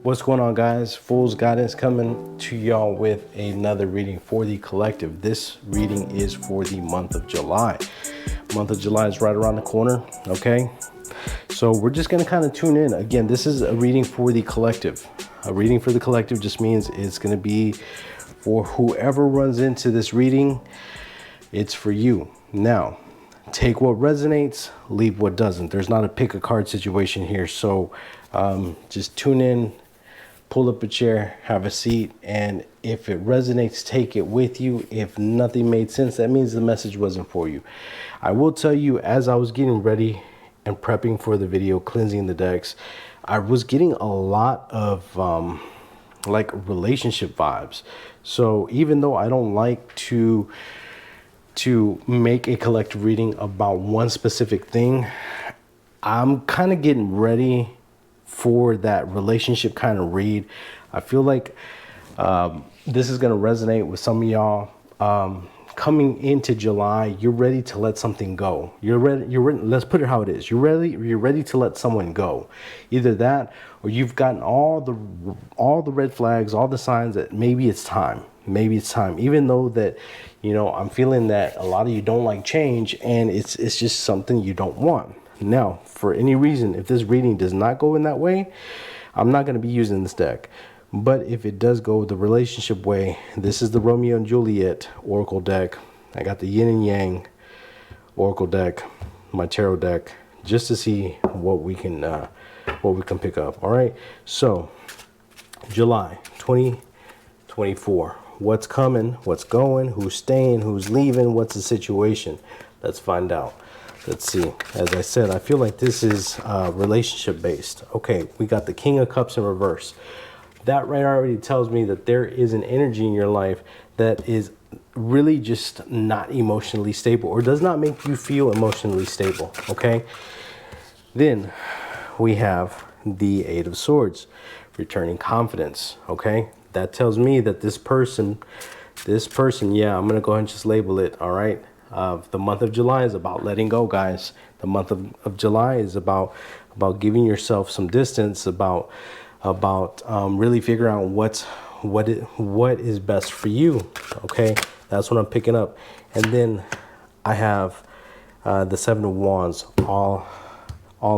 What's going on, guys? Fool's Guidance coming to y'all with another reading for the collective. This reading is for the month of July. Month of July is right around the corner, okay? So we're just going to kind of tune in. Again, this is a reading for the collective. A reading for the collective just means it's going to be for whoever runs into this reading. It's for you. Now, take what resonates, leave what doesn't. There's not a pick a card situation here. So just tune in, pull up a chair, have a seat, and if it resonates, take it with you. If nothing made sense, that means the message wasn't for you. I will tell you, as I was getting ready and prepping for the video, cleansing the decks, I was getting a lot of like relationship vibes. So even though I don't like to make a collective reading about one specific thing, I'm kind of getting ready for that relationship kind of read. I feel like this is going to resonate with some of y'all. Coming into July, you're ready to let something go. You're ready. Let's put it how it is. You're ready to let someone go. Either that, or you've gotten all the red flags, all the signs that maybe it's time. Maybe it's time. Even though that, you know, I'm feeling that a lot of you don't like change, and it's just something you don't want. Now, for any reason, if this reading does not go in that way, I'm not going to be using this deck. But if it does go the relationship way, this is the Romeo and Juliet Oracle deck. I got the Yin and Yang Oracle deck, my tarot deck, just to see what we can pick up. All right. So, July 2024. What's coming? What's going? Who's staying? Who's leaving? What's the situation? Let's find out. Let's see. As I said, I feel like this is relationship based. Okay, we got the King of Cups in reverse. That right already tells me that there is an energy in your life that is really just not emotionally stable, or does not make you feel emotionally stable. Okay. Then we have the Eight of Swords, returning confidence. Okay. That tells me that this person, yeah, I'm going to go ahead and just label it. All right. The month of July is about letting go, guys. The month of July is about giving yourself some distance, about really figuring out what is best for you. Okay, that's what I'm picking up. And then I have the Seven of Wands, all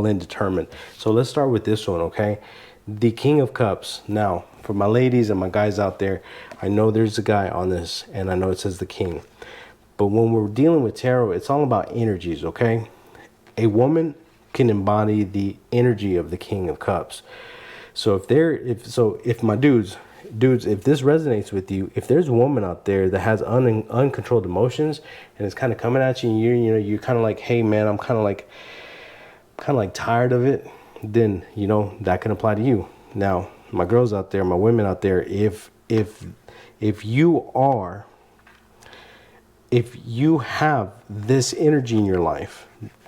indeterminate. So let's start with this one. Okay, the King of Cups. Now, for my ladies and my guys out there, I know there's a guy on this, and I know it says the King. But when we're dealing with tarot, it's all about energies, okay? A woman can embody the energy of the King of Cups. So if my dudes, if this resonates with you, if there's a woman out there that has uncontrolled emotions and it's kind of coming at you, and you're kind of like, hey man, I'm kind of like tired of it, then that can apply to you. Now, my girls out there, my women out there, if you have this energy in your life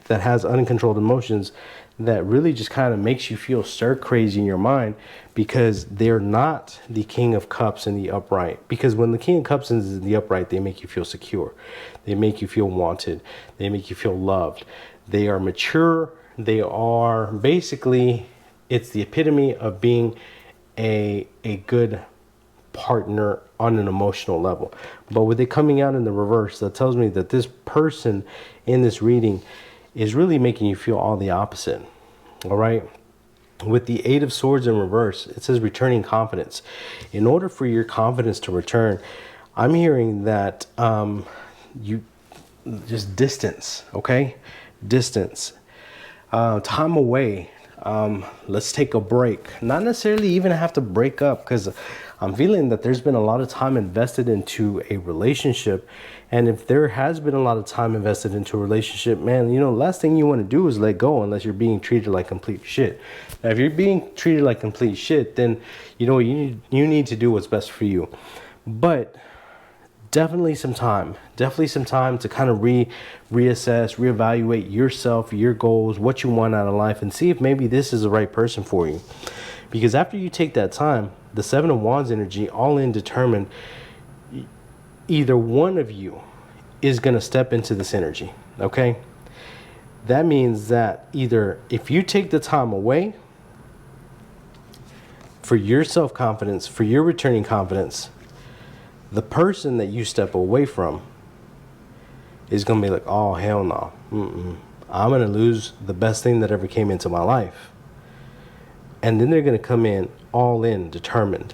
that has uncontrolled emotions that really just kind of makes you feel stir crazy in your mind, because they're not the King of Cups in the upright. Because when the King of Cups is in the upright, they make you feel secure. They make you feel wanted. They make you feel loved. They are mature. They are basically, it's the epitome of being a good partner on an emotional level. But with it coming out in the reverse, that tells me that this person in this reading is really making you feel all the opposite. All right. With the Eight of Swords in reverse, it says returning confidence. In order for your confidence to return, I'm hearing that you just distance. Okay, distance, time away. Let's take a break. Not necessarily even have to break up, because I'm feeling that there's been a lot of time invested into a relationship. And if there has been a lot of time invested into a relationship, man, last thing you want to do is let go unless you're being treated like complete shit. Now, if you're being treated like complete shit, then you need to do what's best for you. But definitely some time to kind of reassess, reevaluate yourself, your goals, what you want out of life, and see if maybe this is the right person for you. Because after you take that time, the Seven of Wands energy, all indeterminate, either one of you is going to step into this energy. Okay, that means that either if you take the time away, for your self-confidence, for your returning confidence, the person that you step away from is going to be like, oh, hell no. I'm going to lose the best thing that ever came into my life. And then they're going to come in all in, determined.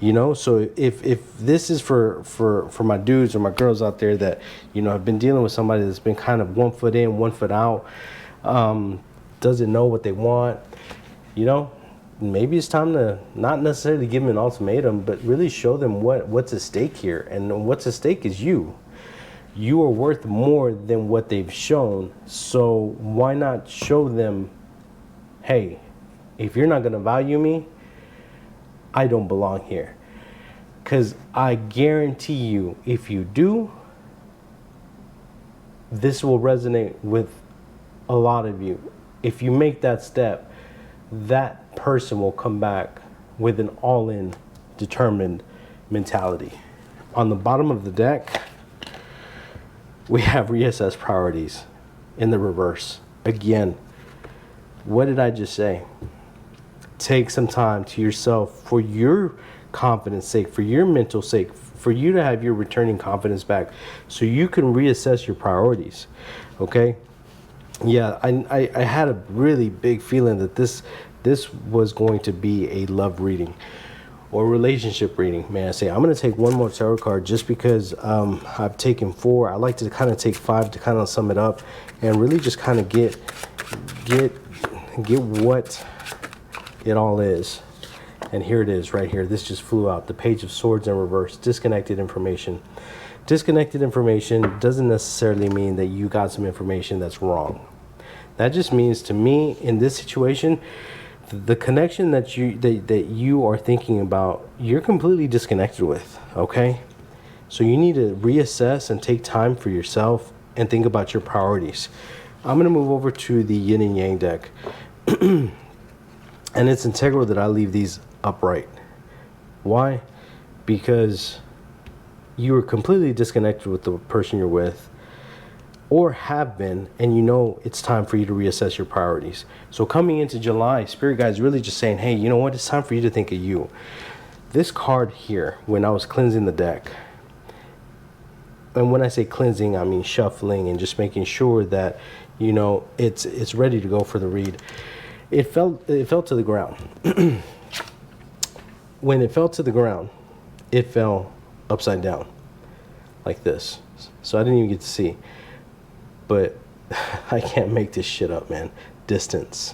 You know, so if this is for my dudes or my girls out there that, you know, have been dealing with somebody that's been kind of 1 foot in, 1 foot out, doesn't know what they want, you know, maybe it's time to not necessarily give them an ultimatum, but really show them what's at stake here. And what's at stake is you. You are worth more than what they've shown. So why not show them, hey, if you're not going to value me, I don't belong here. Because I guarantee you, if you do, this will resonate with a lot of you. If you make that step, that person will come back with an all-in, determined mentality. On the bottom of the deck, we have reassess priorities in the reverse. Again, what did I just say? Take some time to yourself for your confidence sake, for your mental sake, for you to have your returning confidence back so you can reassess your priorities. Okay? Yeah, I had a really big feeling that this was going to be a love reading or relationship reading, may I say. I'm going to take one more tarot card just because I've taken 4. I like to kind of take 5 to kind of sum it up and really just kind of get what it all is. And here it is right here. This just flew out. The Page of Swords in reverse. Disconnected information. Disconnected information doesn't necessarily mean that you got some information that's wrong. That just means, to me, in this situation, the connection that you are thinking about, you're completely disconnected with, okay? So you need to reassess and take time for yourself and think about your priorities. I'm going to move over to the Yin and Yang deck. And it's integral that I leave these upright. Why? Because you are completely disconnected with the person you're with, or have been, and you know it's time for you to reassess your priorities. So coming into July, Spirit Guide's really just saying, hey, you know what? It's time for you to think of you. This card here, when I was cleansing the deck, and when I say cleansing, I mean shuffling and just making sure that, you know, it's ready to go for the read. It fell to the ground. When it fell to the ground, it fell upside down like this. So I didn't even get to see. But I can't make this shit up, man. Distance,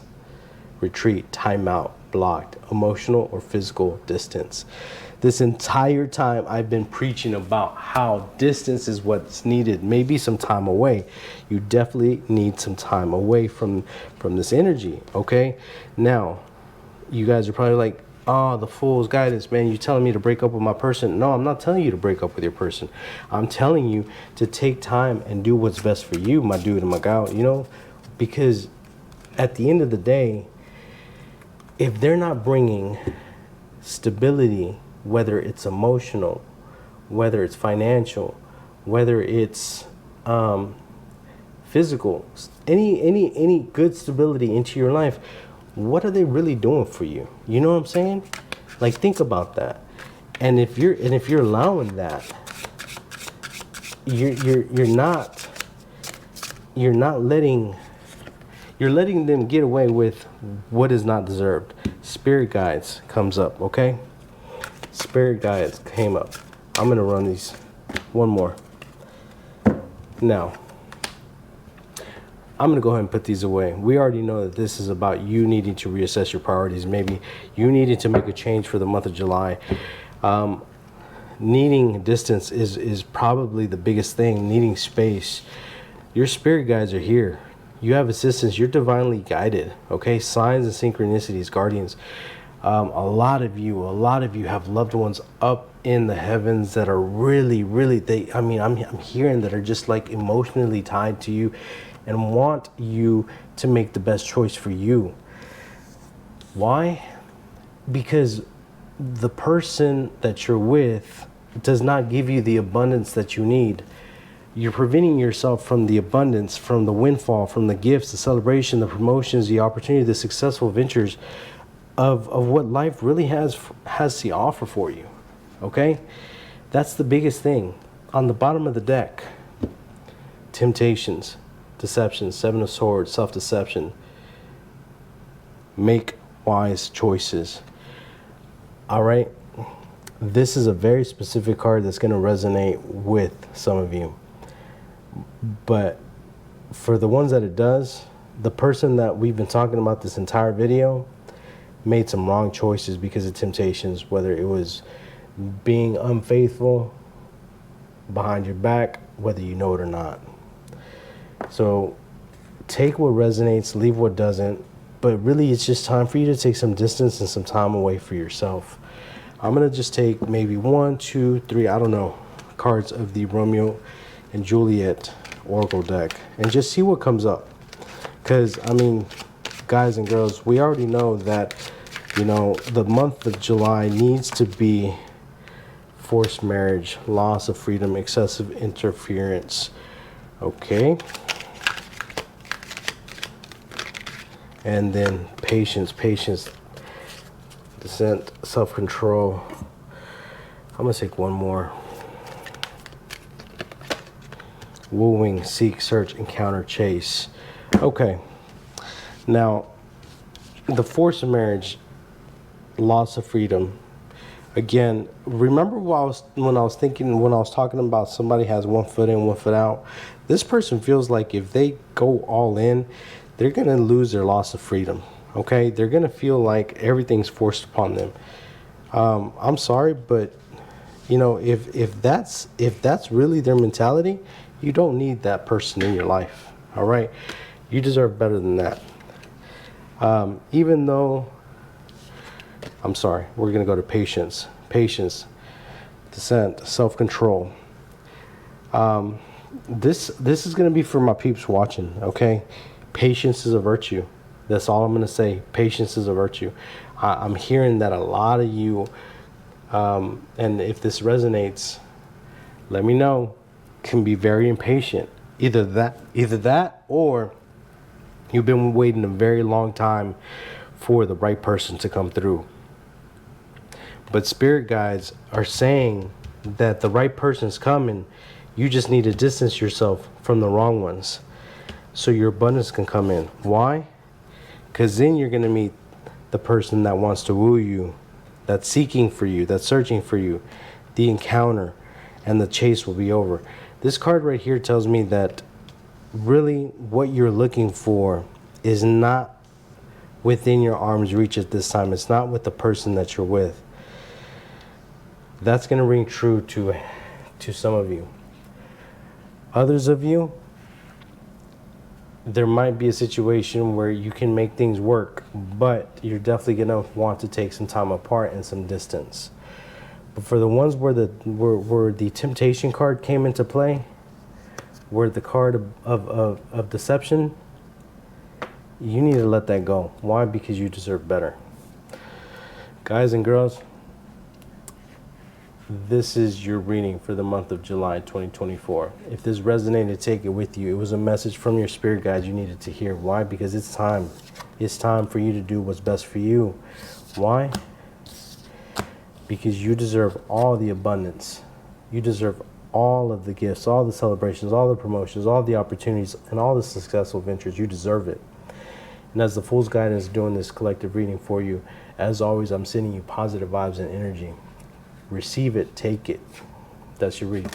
retreat, timeout, blocked, emotional or physical distance. This entire time I've been preaching about how distance is what's needed. Maybe some time away. You definitely need some time away from this energy, okay? Now, you guys are probably like, oh, the fool's guidance, man. You telling me to break up with my person. No, I'm not telling you to break up with your person. I'm telling you to take time and do what's best for you, my dude and my gal, you know? Because at the end of the day, if they're not bringing stability, whether it's emotional, whether it's financial, whether it's physical, any good stability into your life, what are they really doing for you? You know what I'm saying? Like, think about that. And if you're allowing that, you're letting them get away with what is not deserved. Spirit guides comes up, okay? Spirit guides came up. I'm gonna run these one more. Now, I'm going to go ahead and put these away. We already know that this is about you needing to reassess your priorities. Maybe you needed to make a change for the month of July. Needing distance is probably the biggest thing. Needing space. Your spirit guides are here. You have assistance. You're divinely guided. Okay? Signs and synchronicities, guardians. A lot of you have loved ones up in the heavens that are really, I'm hearing that are just like emotionally tied to you and want you to make the best choice for you. Why? Because the person that you're with does not give you the abundance that you need. You're preventing yourself from the abundance, from the windfall, from the gifts, the celebration, the promotions, the opportunity, the successful ventures of what life really has to offer for you. Okay? That's the biggest thing. On the bottom of the deck, temptations, deception, seven of swords, self-deception. Make wise choices. All right? This is a very specific card that's going to resonate with some of you. But for the ones that it does, the person that we've been talking about this entire video made some wrong choices because of temptations, whether it was being unfaithful behind your back, whether you know it or not. So take what resonates, leave what doesn't. But really, it's just time for you to take some distance and some time away for yourself. I'm going to just take maybe 1, 2, 3, I don't know, cards of the Romeo and Juliet Oracle deck and just see what comes up. Because, I mean, guys and girls, we already know that, you know, the month of July needs to be forced marriage, loss of freedom, excessive interference. Okay. And then patience, descent, self-control. I'm going to take one more. Wooing, seek, search, encounter, chase. Okay. Now, the force of marriage, loss of freedom. Again, remember when I was talking about somebody has 1 foot in, 1 foot out. This person feels like if they go all in, they're going to lose their loss of freedom. Okay? They're going to feel like everything's forced upon them. I'm sorry, but you know, if that's really their mentality, you don't need that person in your life. All right? You deserve better than that. Even though, I'm sorry, we're going to go to patience, descent, self-control. This is going to be for my peeps watching, okay? Patience is a virtue. That's all I'm going to say. Patience is a virtue. I'm hearing that a lot of you, and if this resonates, let me know, can be very impatient. Either that or you've been waiting a very long time for the right person to come through. But spirit guides are saying that the right person's coming. You just need to distance yourself from the wrong ones so your abundance can come in. Why? Because then you're going to meet the person that wants to woo you, that's seeking for you, that's searching for you. The encounter and the chase will be over. This card right here tells me that really what you're looking for is not within your arm's reach at this time. It's not with the person that you're with. That's going to ring true to some of you. Others of you, there might be a situation where you can make things work, but you're definitely going to want to take some time apart and some distance. But for the ones where the temptation card came into play, where the card of deception, you need to let that go. Why? Because you deserve better. Guys and girls, this is your reading for the month of July 2024. If this resonated, take it with you. It was a message from your spirit guides you needed to hear. Why? Because it's time. It's time for you to do what's best for you. Why? Because you deserve all the abundance. You deserve all of the gifts, all the celebrations, all the promotions, all the opportunities, and all the successful ventures. You deserve it. And as the Fool's Guidance is doing this collective reading for you, as always, I'm sending you positive vibes and energy. Receive it, take it. That's your reading.